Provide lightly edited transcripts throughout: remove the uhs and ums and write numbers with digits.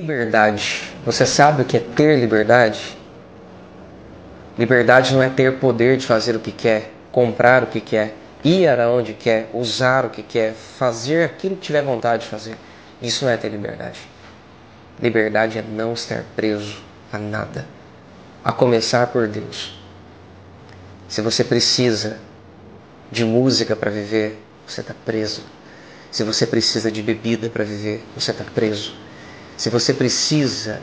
Liberdade. Você sabe o que é ter liberdade? Liberdade não é ter poder de fazer o que quer, comprar o que quer, ir aonde quer, usar o que quer, fazer aquilo que tiver vontade de fazer. Isso não é ter liberdade. Liberdade é não estar preso a nada, a começar por Deus. Se você precisa de música para viver, você está preso. Se você precisa de bebida para viver, você está preso. Se você precisa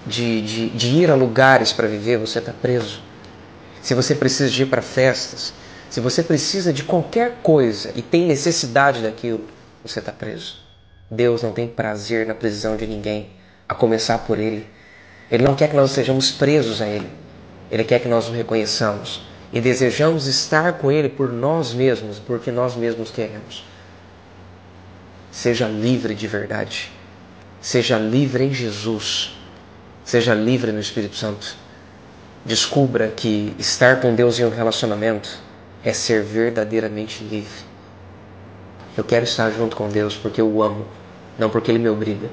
de ir a lugares para viver, você está preso. Se você precisa de ir para festas, se você precisa de qualquer coisa e tem necessidade daquilo, você está preso. Deus não tem prazer na prisão de ninguém, a começar por Ele. Ele não quer que nós sejamos presos a Ele. Ele quer que nós o reconheçamos e desejamos estar com Ele por nós mesmos, porque nós mesmos queremos. Seja livre de verdade. Seja livre em Jesus. Seja livre no Espírito Santo. Descubra que estar com Deus em um relacionamento é ser verdadeiramente livre. Eu quero estar junto com Deus porque eu o amo, não porque Ele me obriga.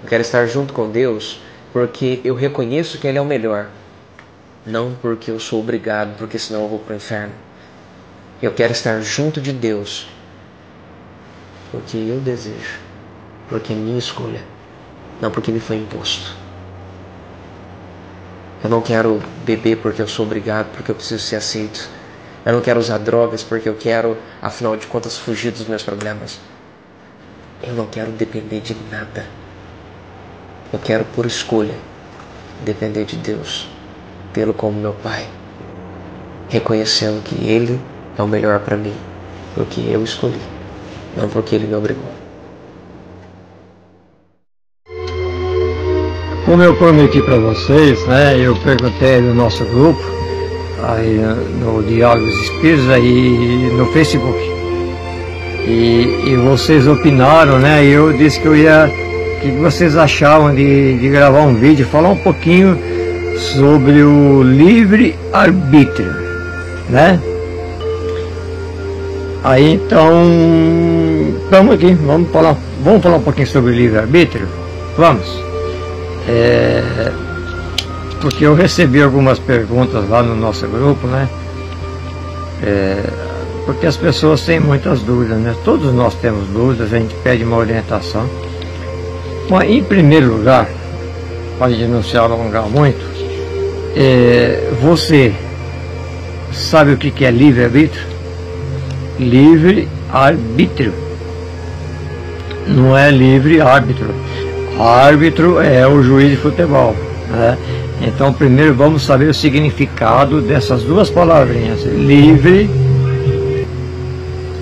Eu quero estar junto com Deus porque eu reconheço que Ele é o melhor, não porque eu sou obrigado, porque senão eu vou para o inferno. Eu quero estar junto de Deus porque eu desejo, porque é minha escolha, não porque me foi imposto. Eu não quero beber porque eu sou obrigado, porque eu preciso ser aceito. Eu não quero usar drogas porque eu quero, afinal de contas, fugir dos meus problemas. Eu não quero depender de nada. Eu quero, por escolha, depender de Deus, tê-lo como meu Pai, reconhecendo que Ele é o melhor para mim, porque eu escolhi, não porque Ele me obrigou. Como eu prometi para vocês, né, eu perguntei no nosso grupo, aí no Diálogos Espíritos, aí no Facebook, e vocês opinaram, né, e eu disse que eu ia, o que vocês achavam de gravar um vídeo, falar um pouquinho sobre o livre-arbítrio, né? Aí então, estamos aqui, vamos falar um pouquinho sobre o livre-arbítrio? Vamos. Porque eu recebi algumas perguntas lá no nosso grupo, né? Porque as pessoas têm muitas dúvidas, né? Todos nós temos dúvidas, a gente pede uma orientação. Mas, em primeiro lugar, para a gente não se alongar muito, você sabe o que é livre-arbítrio? Livre-arbítrio não é livre-árbitro. Árbitro é o juiz de futebol, né? Então primeiro vamos saber o significado dessas duas palavrinhas,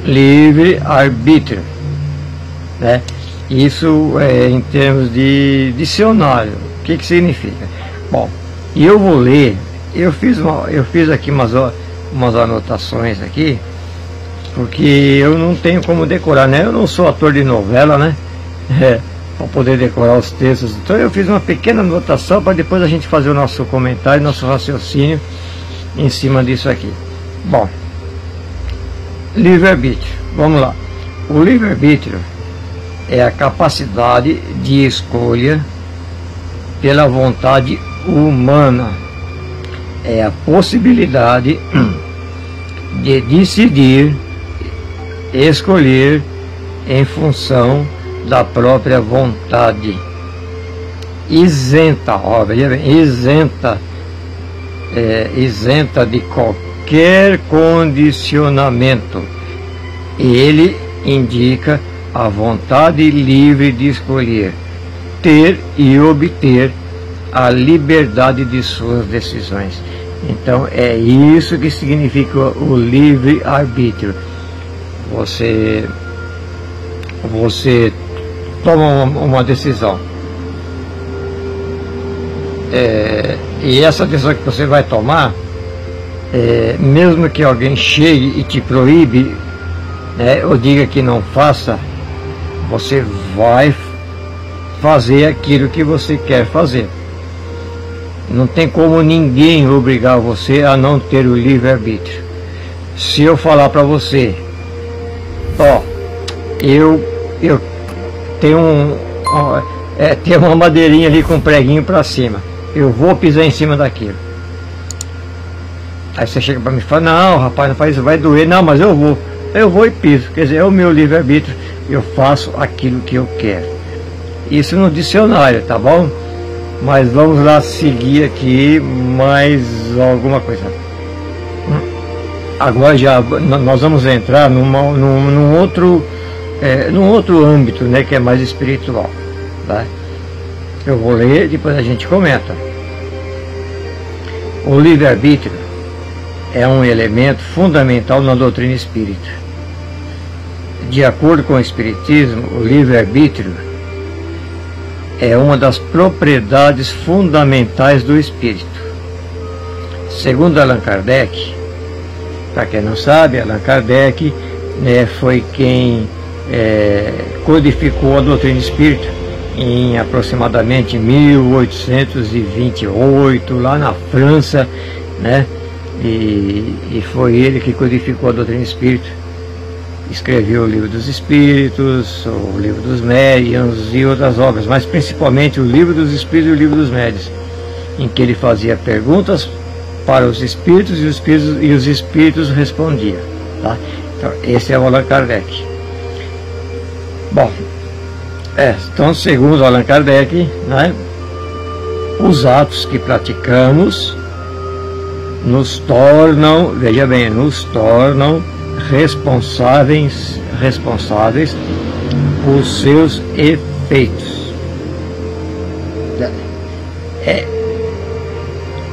livre-arbítrio, né? Isso é em termos de dicionário. O que significa? Bom, eu vou ler, eu fiz aqui umas anotações aqui, porque eu não tenho como decorar, né? Eu não sou ator de novela, né? Para poder decorar os textos. Então eu fiz uma pequena anotação para depois a gente fazer o nosso comentário, nosso raciocínio em cima disso aqui. Bom, livre-arbítrio, vamos lá. O livre-arbítrio é a capacidade de escolha pela vontade humana. É a possibilidade de decidir, escolher em função da própria vontade, isenta, ó, veja bem, isenta de qualquer condicionamento. Ele indica a vontade livre de escolher, ter e obter a liberdade de suas decisões. Então é isso que significa o livre-arbítrio. Você toma uma decisão, e essa decisão que você vai tomar, mesmo que alguém chegue e te proíbe, né, ou diga que não faça, você vai fazer aquilo que você quer fazer. Não tem como ninguém obrigar você a não ter o livre-arbítrio. Se eu falar para você, ó, eu tenho tem uma madeirinha ali com um preguinho para cima. Eu vou pisar em cima daquilo. Aí você chega para mim e fala, não rapaz, não faz isso, vai doer. Não, mas eu vou e piso. Quer dizer, é o meu livre-arbítrio, eu faço aquilo que eu quero. Isso no dicionário, tá bom? Mas vamos lá seguir aqui mais alguma coisa. Agora já nós vamos entrar num outro âmbito, né, que é mais espiritual, tá? Eu vou ler, depois a gente comenta. O livre-arbítrio é um elemento fundamental na doutrina espírita. De acordo com o Espiritismo, o livre-arbítrio é uma das propriedades fundamentais do espírito. Segundo Allan Kardec, para quem não sabe, Allan Kardec, né, foi quem codificou a doutrina espírita em aproximadamente 1828, lá na França, né? E foi ele que codificou a doutrina espírita. Escreveu o Livro dos Espíritos, o Livro dos Médiuns e outras obras, mas principalmente o Livro dos Espíritos e o Livro dos Médiuns, em que ele fazia perguntas para os espíritos e os espíritos respondiam, tá? Então, esse é o Allan Kardec. Bom, então, segundo Allan Kardec, né, os atos que praticamos nos tornam, veja bem, nos tornam responsáveis por seus efeitos.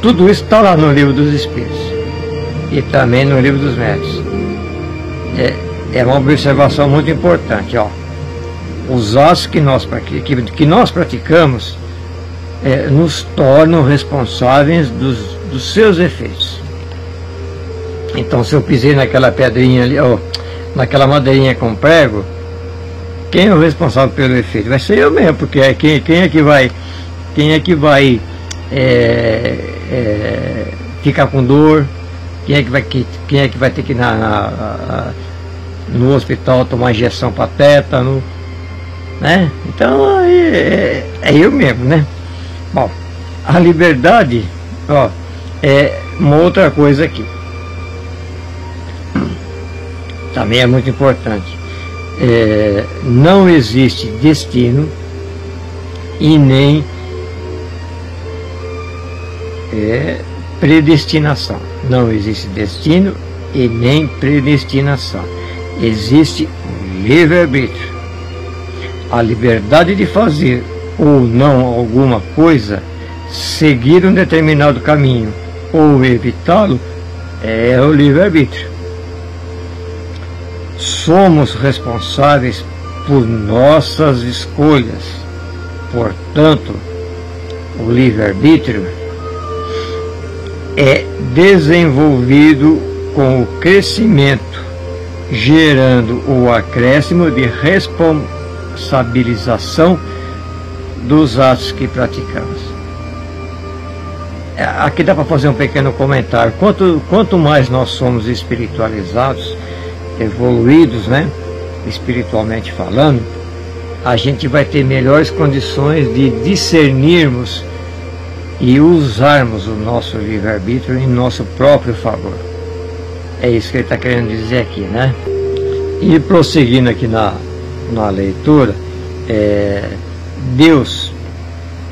Tudo isso está lá no Livro dos Espíritos e também no Livro dos Médiuns. É uma observação muito importante, ó. Os atos que nós praticamos nos tornam responsáveis dos seus efeitos. Então, se eu pisei naquela pedrinha ali, ou naquela madeirinha com prego, quem é o responsável pelo efeito? Vai ser eu mesmo, porque quem é que vai ficar com dor? Quem é que vai ter que ir no hospital tomar injeção para tétano, né? Então é eu mesmo, né? Bom, a liberdade, ó, é uma outra coisa aqui. Também é muito importante. Não existe destino e nem predestinação. Não existe destino e nem predestinação. Existe livre-arbítrio. A liberdade de fazer ou não alguma coisa, seguir um determinado caminho ou evitá-lo, é o livre-arbítrio. Somos responsáveis por nossas escolhas. Portanto, o livre-arbítrio é desenvolvido com o crescimento, gerando o acréscimo de responsabilização dos atos que praticamos. Aqui dá para fazer um pequeno comentário. Quanto mais nós somos espiritualizados, evoluídos, né, espiritualmente falando, a gente vai ter melhores condições de discernirmos e usarmos o nosso livre-arbítrio em nosso próprio favor. É isso que ele está querendo dizer aqui, né? E prosseguindo aqui na leitura, Deus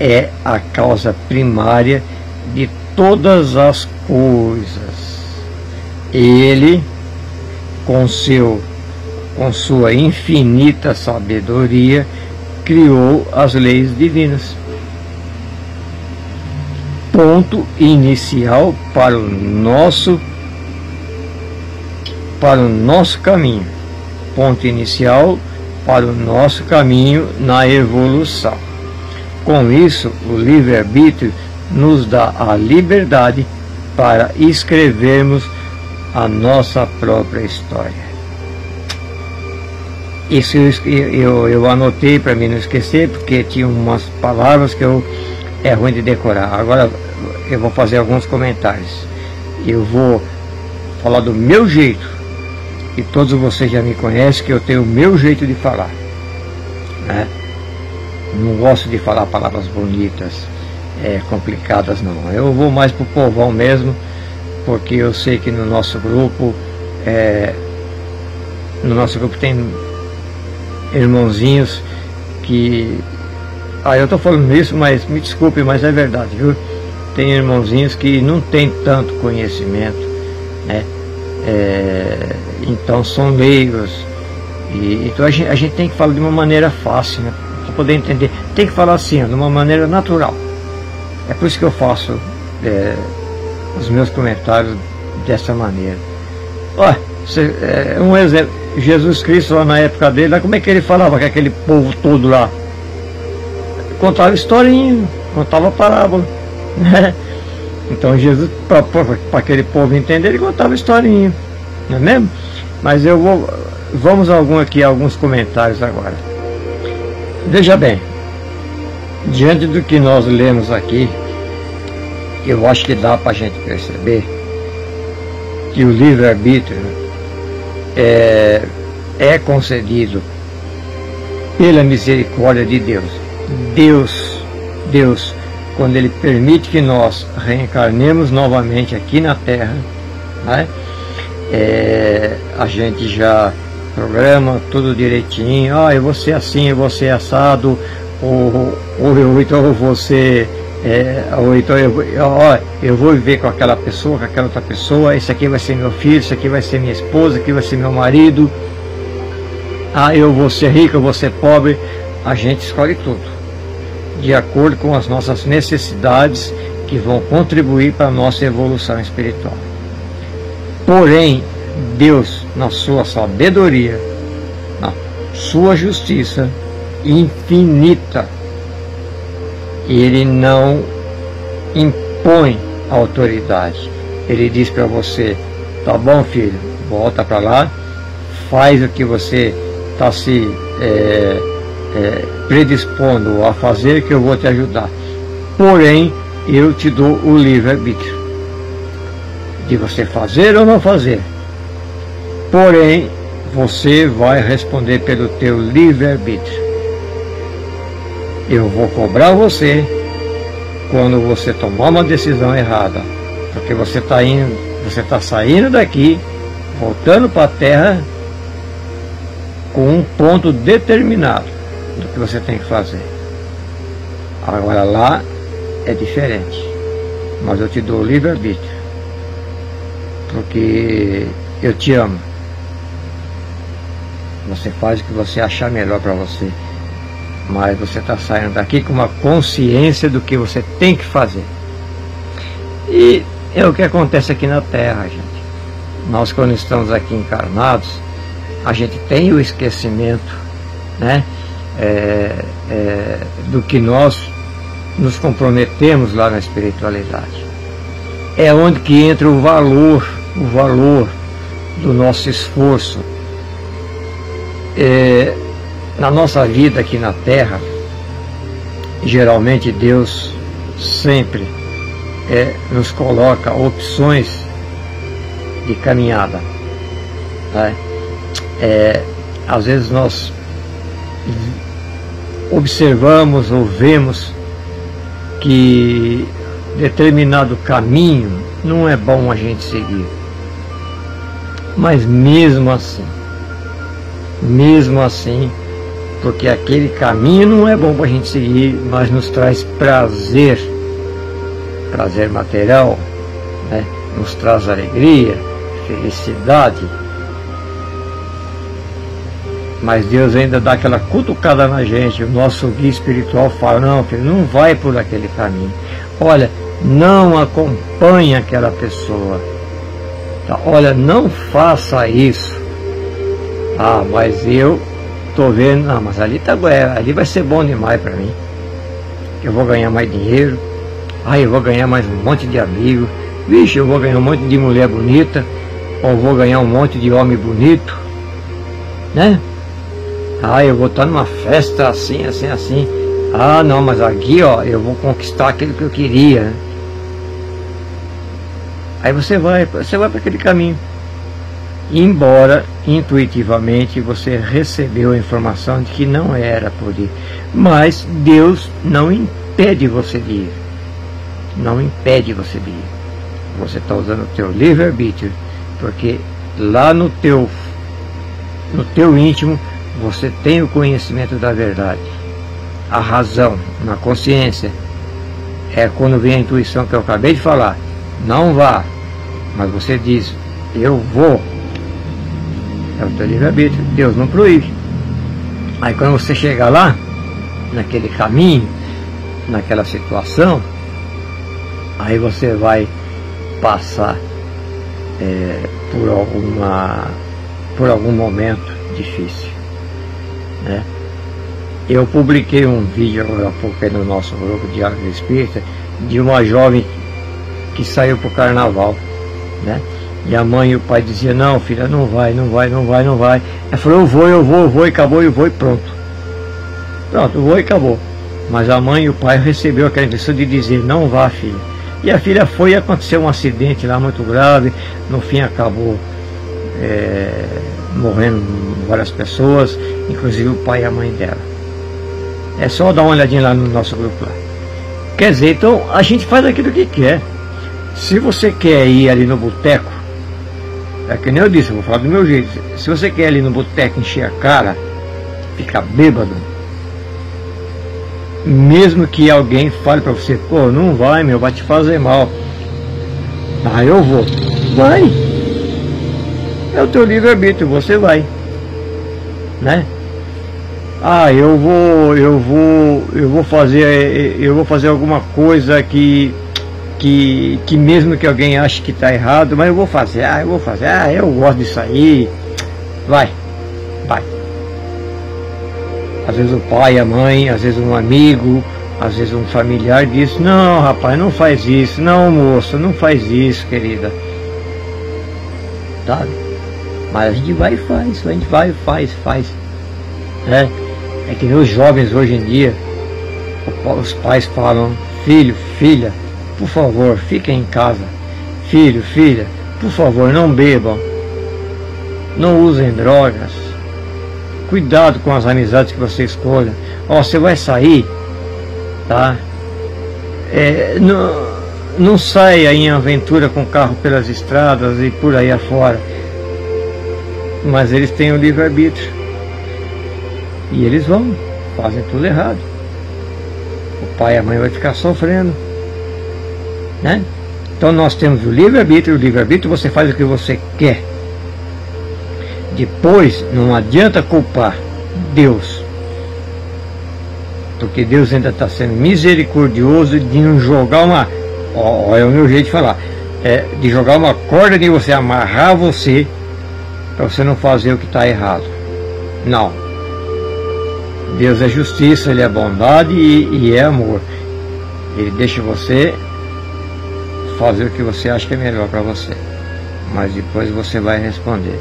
é a causa primária de todas as coisas. Ele, com sua infinita sabedoria, criou as leis divinas. Ponto inicial para o nosso caminho. Ponto inicial para o nosso caminho na evolução. Com isso, o livre-arbítrio nos dá a liberdade para escrevermos a nossa própria história. Isso eu anotei para mim não esquecer, porque tinha umas palavras que é ruim de decorar. Agora eu vou fazer alguns comentários. Eu vou falar do meu jeito, e todos vocês já me conhecem, que eu tenho o meu jeito de falar, né? não gosto de falar palavras bonitas, complicadas não. Eu vou mais pro povão mesmo, porque eu sei que no nosso grupo tem irmãozinhos que... eu tô falando isso, mas me desculpe, mas é verdade, viu? Tem irmãozinhos que não tem tanto conhecimento, né? Então são leigos, então a gente tem que falar de uma maneira fácil, né? Para poder entender, tem que falar assim, de uma maneira natural. É por isso que eu faço os meus comentários dessa maneira. Olha, um exemplo, Jesus Cristo lá na época dele, como é que ele falava com aquele povo todo lá? Contava historinha, contava parábola, né? Então Jesus, para aquele povo entender, ele contava historinha, não é mesmo? Mas vamos alguns comentários agora. Veja bem, diante do que nós lemos aqui, eu acho que dá para a gente perceber que o livre-arbítrio é concedido pela misericórdia de Deus. Deus, quando Ele permite que nós reencarnemos novamente aqui na Terra, né? A gente já programa tudo direitinho. Eu vou ser assim, eu vou ser assado, ou então eu vou ser... ou então eu vou viver com aquela pessoa, com aquela outra pessoa, esse aqui vai ser meu filho, esse aqui vai ser minha esposa, aqui vai ser meu marido, eu vou ser rico, eu vou ser pobre. A gente escolhe tudo de acordo com as nossas necessidades, que vão contribuir para a nossa evolução espiritual. Porém, Deus, na sua sabedoria, na sua justiça infinita, Ele não impõe autoridade. Ele diz para você: tá bom, filho, volta para lá, faz o que você está se predispondo a fazer, que eu vou te ajudar. Porém, eu te dou o livre-arbítrio de você fazer ou não fazer. Porém, você vai responder pelo teu livre-arbítrio. Eu vou cobrar você quando você tomar uma decisão errada, porque você está saindo daqui, voltando para a Terra com um ponto determinado do que você tem que fazer. Agora lá é diferente, mas eu te dou o livre-arbítrio, porque eu te amo. Você faz o que você achar melhor para você, mas você está saindo daqui com uma consciência do que você tem que fazer. E é o que acontece aqui na Terra, gente. Nós, quando estamos aqui encarnados, a gente tem o esquecimento, né? Do que nós nos comprometemos lá na espiritualidade. É onde que entra o valor do nosso esforço. Na nossa vida aqui na Terra, geralmente Deus sempre nos coloca opções de caminhada, né? Às vezes nós observamos ou vemos que determinado caminho não é bom a gente seguir, mas mesmo assim, porque aquele caminho não é bom para a gente seguir, mas nos traz prazer material, né? Nos traz alegria, felicidade. Mas Deus ainda dá aquela cutucada na gente. O nosso guia espiritual fala: não, filho, não vai por aquele caminho. Olha, não acompanhe aquela pessoa. Tá? Olha, não faça isso. Mas eu tô vendo, mas ali vai ser bom demais para mim. Eu vou ganhar mais dinheiro. Eu vou ganhar mais um monte de amigos. Vixe, eu vou ganhar um monte de mulher bonita. Ou vou ganhar um monte de homem bonito, né? Eu vou estar numa festa assim. Não, mas aqui, eu vou conquistar aquilo que eu queria, né? Aí você vai para aquele caminho. embora intuitivamente você recebeu a informação de que não era por ir. Mas Deus não impede você de ir. Não impede você de ir. Você está usando o teu livre-arbítrio, porque lá no teu íntimo você tem o conhecimento da verdade. A razão, na consciência, é quando vem a intuição que eu acabei de falar. Não vá, mas você diz, eu vou. É o teu livre-arbítrio. Deus não proíbe. Aí quando você chegar lá, naquele caminho, naquela situação, aí você vai passar por algum momento difícil, né? Eu publiquei um vídeo agora há pouco aí no nosso grupo de Diálogo Espírita, de uma jovem que saiu para o carnaval, né? E a mãe e o pai diziam, não filha, não vai. Ela falou, eu vou, e acabou, eu vou e pronto. Pronto, eu vou e acabou. Mas a mãe e o pai recebeu aquela intenção de dizer, não vá filha. E a filha foi e aconteceu um acidente lá muito grave, no fim acabou morrendo várias pessoas, inclusive o pai e a mãe dela. É só dar uma olhadinha lá no nosso grupo lá. Quer dizer, então a gente faz aquilo que quer. Se você quer ir ali no boteco, é que nem eu disse, eu vou falar do meu jeito. Se você quer ir ali no boteco encher a cara, ficar bêbado, mesmo que alguém fale pra você, pô, não vai, meu, vai te fazer mal. Ah, eu vou. Vai. É o teu livre-arbítrio, você vai, né? Ah, eu vou fazer alguma coisa que mesmo que alguém ache que está errado, mas eu vou fazer, eu gosto disso aí. Vai. Às vezes o pai, a mãe, às vezes um amigo, às vezes um familiar diz, não rapaz, não faz isso, não moça, não faz isso, querida, sabe? Mas a gente vai e faz, né? É que nem os jovens hoje em dia, os pais falam, filho, filha, por favor, fiquem em casa. Filho, filha, por favor, não bebam, não usem drogas, cuidado com as amizades que você escolha. Ó, você vai sair, tá? Não saia em aventura com carro pelas estradas e por aí afora. Mas eles têm o livre-arbítrio. E eles vão, fazem tudo errado. O pai e a mãe vai ficar sofrendo, né? Então nós temos o livre-arbítrio. O livre-arbítrio você faz o que você quer. Depois não adianta culpar Deus, porque Deus ainda está sendo misericordioso de não jogar uma, é o meu jeito de falar, de jogar uma corda de você, amarrar você, para você não fazer o que está errado. Não. Deus é justiça, Ele é bondade e é amor. Ele deixa você fazer o que você acha que é melhor para você, mas depois você vai responder.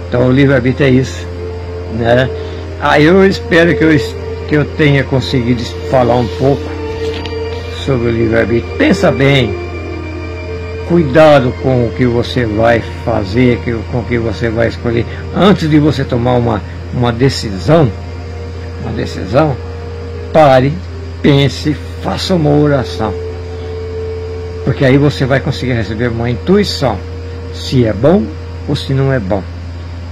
Então o livre-arbítrio é isso, né? Eu espero que eu tenha conseguido falar um pouco sobre o livre-arbítrio. Pensa bem, cuidado com o que você vai fazer, com o que você vai escolher. Antes de você tomar uma decisão, pare, pense, faça uma oração, porque aí você vai conseguir receber uma intuição, se é bom ou se não é bom,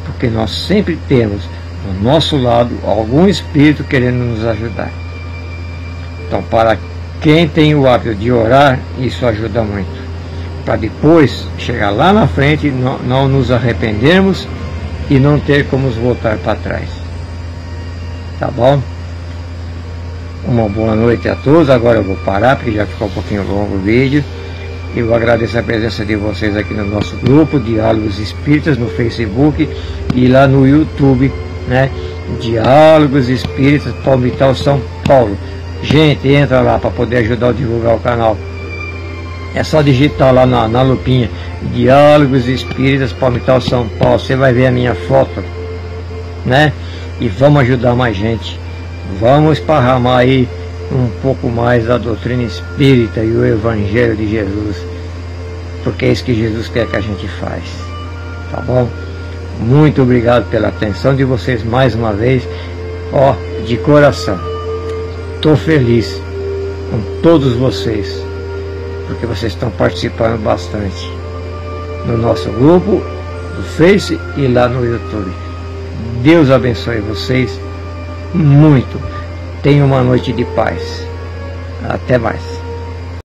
porque nós sempre temos do nosso lado algum espírito querendo nos ajudar. Então, para quem tem o hábito de orar, isso ajuda muito, para depois chegar lá na frente, não nos arrependermos e não ter como voltar para trás. Tá bom? Uma boa noite a todos. Agora eu vou parar, porque já ficou um pouquinho longo o vídeo. Eu agradeço a presença de vocês aqui no nosso grupo Diálogos Espíritas no Facebook e lá no YouTube, né? Diálogos Espíritas Palmital São Paulo. Gente, entra lá para poder ajudar a divulgar o canal. É só digitar lá na lupinha Diálogos Espíritas Palmital São Paulo. Você vai ver a minha foto, né? E vamos ajudar mais gente. Vamos esparramar aí um pouco mais da doutrina espírita e o Evangelho de Jesus, porque é isso que Jesus quer que a gente faz, tá bom? Muito obrigado pela atenção de vocês mais uma vez. Ó, de coração, estou feliz com todos vocês, porque vocês estão participando bastante no nosso grupo, no Face e lá no YouTube. Deus abençoe vocês muito. Tenham uma noite de paz. Até mais.